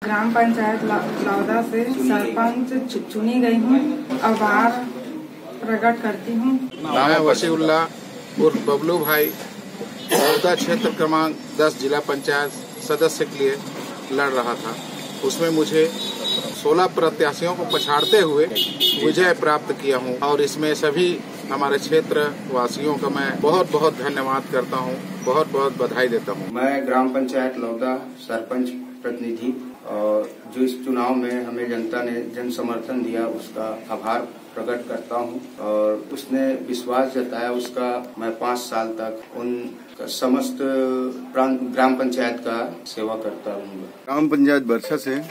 ग्राम पंचायत लौदा से सरपंच चुनी गई हूँ। आभार प्रकट करती हूँ। नाम है वसीउल्लाह उर्फ बबलू भाई। लौदा क्षेत्र क्रमांक 10 जिला पंचायत सदस्य के लिए लड़ रहा था। उसमें मुझे 16 प्रत्याशियों को पछाड़ते हुए विजय प्राप्त किया हूं और इसमें सभी हमारे क्षेत्र वासियों का मैं बहुत बहुत धन्यवाद करता हूं, बहुत बहुत बधाई देता हूं। मैं ग्राम पंचायत लौदा सरपंच प्रतिनिधि और जो इस चुनाव में हमें जनता ने जन समर्थन दिया उसका आभार प्रकट करता हूं और उसने विश्वास जताया उसका मैं 5 साल तक उन समस्त ग्राम पंचायत का सेवा करता रहूंगा। ग्राम पंचायत बरछा से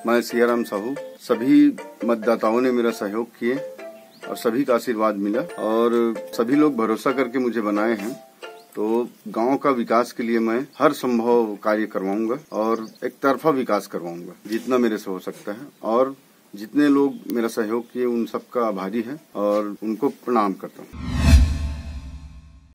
मैं सियाराम साहू, सभी मतदाताओं ने मेरा सहयोग किए और सभी का आशीर्वाद मिला और सभी लोग भरोसा करके मुझे बनाए हैं। तो गांव का विकास के लिए मैं हर संभव कार्य करवाऊंगा और एक तरफा विकास करवाऊंगा जितना मेरे से हो सकता है और जितने लोग मेरा सहयोग किए उन सबका आभारी है और उनको प्रणाम करता हूँ।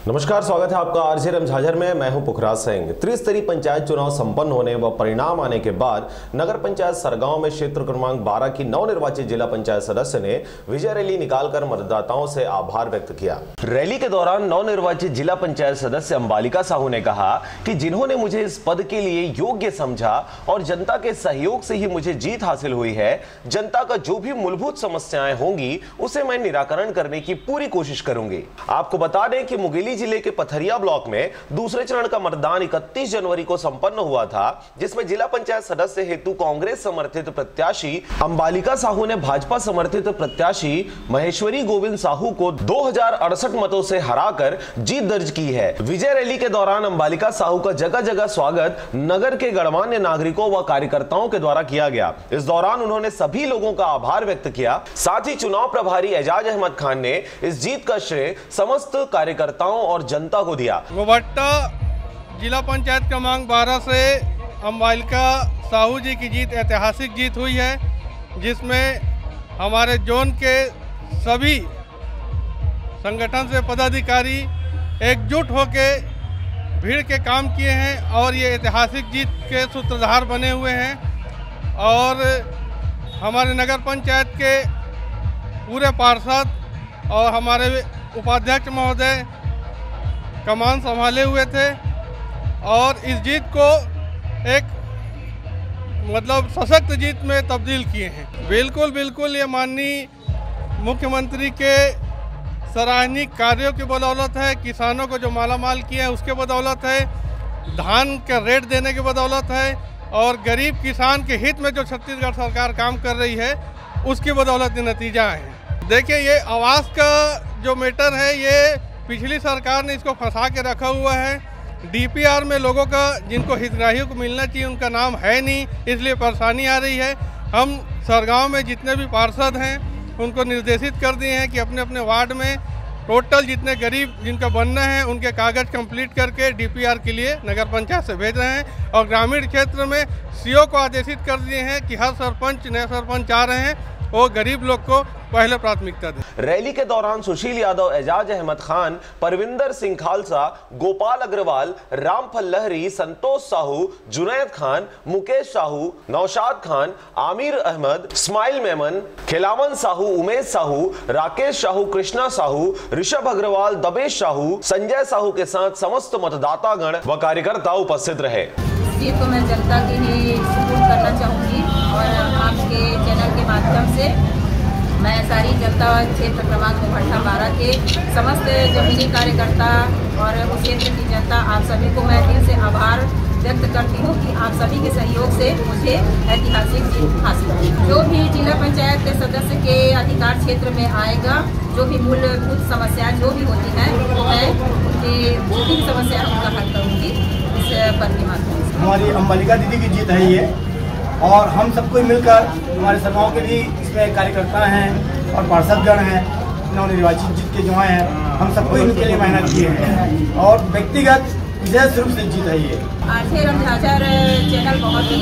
नमस्कार, स्वागत है आपका आरजे रमझाझर में। मैं हूं पुखराज सिंह। त्रिस्तरीय पंचायत चुनाव संपन्न होने व परिणाम आने के बाद नगर पंचायत सरगांव में क्षेत्र क्रमांक 12 की नवनिर्वाचित जिला पंचायत सदस्य ने विजय रैली निकालकर मतदाताओं से आभार व्यक्त किया। रैली के दौरान नवनिर्वाचित जिला पंचायत सदस्य अंबालिका साहू ने कहा कि जिन्होंने मुझे इस पद के लिए योग्य समझा और जनता के सहयोग से ही मुझे जीत हासिल हुई है। जनता का जो भी मूलभूत समस्याएं होंगी उसे मैं निराकरण करने की पूरी कोशिश करूंगी। आपको बता दें कि मुंगेली जिले के पथरिया ब्लॉक में दूसरे चरण का मतदान 31 जनवरी को संपन्न हुआ था, जिसमें जिला पंचायत सदस्य हेतु कांग्रेस समर्थित प्रत्याशी अंबालिका साहू ने भाजपा समर्थित प्रत्याशी महेश्वरी गोविंद साहू को 2068 मतों से हराकर जीत दर्ज की है। विजय रैली के दौरान अंबालिका साहू का जगह जगह स्वागत नगर के गणमान्य नागरिकों व कार्यकर्ताओं के द्वारा किया गया। इस दौरान उन्होंने सभी लोगों का आभार व्यक्त किया। साथ ही चुनाव प्रभारी एजाज अहमद खान ने इस जीत का श्रेय समस्त कार्यकर्ताओं और जनता को दिया। गोभट्टा जिला पंचायत क्रमांक 12 से अंबालिका साहू जी की जीत ऐतिहासिक जीत हुई है, जिसमें हमारे जोन के सभी संगठन से पदाधिकारी एकजुट होकर भीड़ के काम किए हैं और ये ऐतिहासिक जीत के सूत्रधार बने हुए हैं। और हमारे नगर पंचायत के पूरे पार्षद और हमारे उपाध्यक्ष महोदय कमान संभाले हुए थे और इस जीत को एक सशक्त जीत में तब्दील किए हैं। बिल्कुल बिल्कुल ये माननीय मुख्यमंत्री के सराहनीय कार्यों की बदौलत है, किसानों को जो मालामाल किया है उसके बदौलत है, धान का रेट देने की बदौलत है और गरीब किसान के हित में जो छत्तीसगढ़ सरकार काम कर रही है उसकी बदौलत ये नतीजा है। देखिए, ये आवास का जो मैटर है ये पिछली सरकार ने इसको फंसा के रखा हुआ है। डीपीआर में लोगों का जिनको हितग्राहियों को मिलना चाहिए उनका नाम है नहीं, इसलिए परेशानी आ रही है। हम सरगांव में जितने भी पार्षद हैं उनको निर्देशित कर दिए हैं कि अपने अपने वार्ड में टोटल जितने गरीब जिनका बनना है उनके कागज़ कंप्लीट करके डीपीआर के लिए नगर पंचायत से भेज रहे हैं और ग्रामीण क्षेत्र में सीओ को आदेशित कर दिए हैं कि हर सरपंच नए सरपंच आ रहे हैं वो गरीब लोग को पहले प्राथमिकता दे। रैली के दौरान सुशील यादव, एजाज अहमद खान, परविंदर सिंह खालसा, गोपाल अग्रवाल, रामफल लहरी, संतोष साहू, जुनैद खान, मुकेश साहू, नौशाद खान, आमिर अहमद, इस्माइल मेमन, खिलावन साहू, उमेश साहू, राकेश साहू, कृष्णा साहू, ऋषभ अग्रवाल, दबेश साहू, संजय साहू के साथ समस्त मतदातागण व कार्यकर्ता उपस्थित रहे। जीत को मैं जनता की ही सपोर्ट करना चाहूँगी और आपके चैनल के माध्यम से मैं सारी जनता क्षेत्र क्रमांक गोभट्टा 12 के समस्त जमीनी कार्यकर्ता और उस क्षेत्र की जनता आप सभी को मैं दिल से आभार व्यक्त करती हूँ कि आप सभी के सहयोग से मुझे ऐतिहासिक जीत हासिल हुई। जो भी जिला पंचायत के सदस्य के अधिकार क्षेत्र में आएगा, जो भी मूलभूत समस्याएं जो भी होती हैं तो मैं उनकी जो भी समस्या उनका हल करूँगी इस पद के माध्यम से। हमारी अंबालिका दीदी की जीत है ये और हम सबको मिलकर हमारे सरगांव के भी इसमें कार्यकर्ता हैं और पार्षदगण हैं, नवनिर्वाचित जीत के जो हैं हम सबको इनके लिए मेहनत किए हैं और व्यक्तिगत विशेष रूप से जीत है ये। आरजे रमझाझर चैनल बहुत ही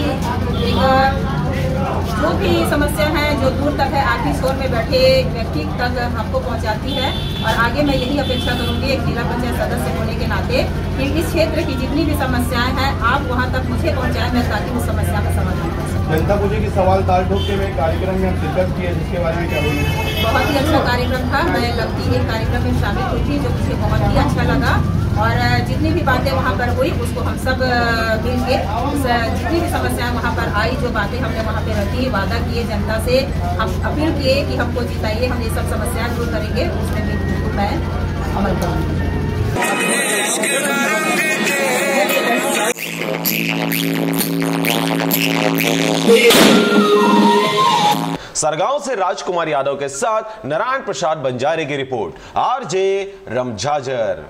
जो भी समस्या है जो दूर तक है आखिरी छोर में बैठे व्यक्ति तक आपको पहुंचाती है और आगे मैं यही अपेक्षा करूंगी एक जिला पंचायत सदस्य होने के नाते कि इस क्षेत्र की जितनी भी समस्याएं हैं आप वहां तक मुझे पहुंचाएं मैं ताकि उस समस्या का समाधान कर सकूं। जनता पूछे कि सवाल ताल ठोक के कार्यक्रम में हम शिरकत किए, जिसके बारे में क्या बोलेंगे? बहुत ही अच्छा कार्यक्रम था। मैं लगती है कार्यक्रम में शामिल हुई थी, जो मुझे बहुत ही अच्छा लगा। और जितनी भी बातें वहाँ पर हुई उसको हम सब मिल के जितनी भी समस्याएं वहाँ पर आई, जो बातें हमने वहाँ पे रखी, वादा किए जनता से, हम अपील किए कि हमको जिताइए, हम ये सब समस्याएं दूर करेंगे, उसमें भी बिल्कुल मैं अमल करूँगी। सरगांव से राजकुमार यादव के साथ नारायण प्रसाद बंजारे की रिपोर्ट, आरजे रमझाझर।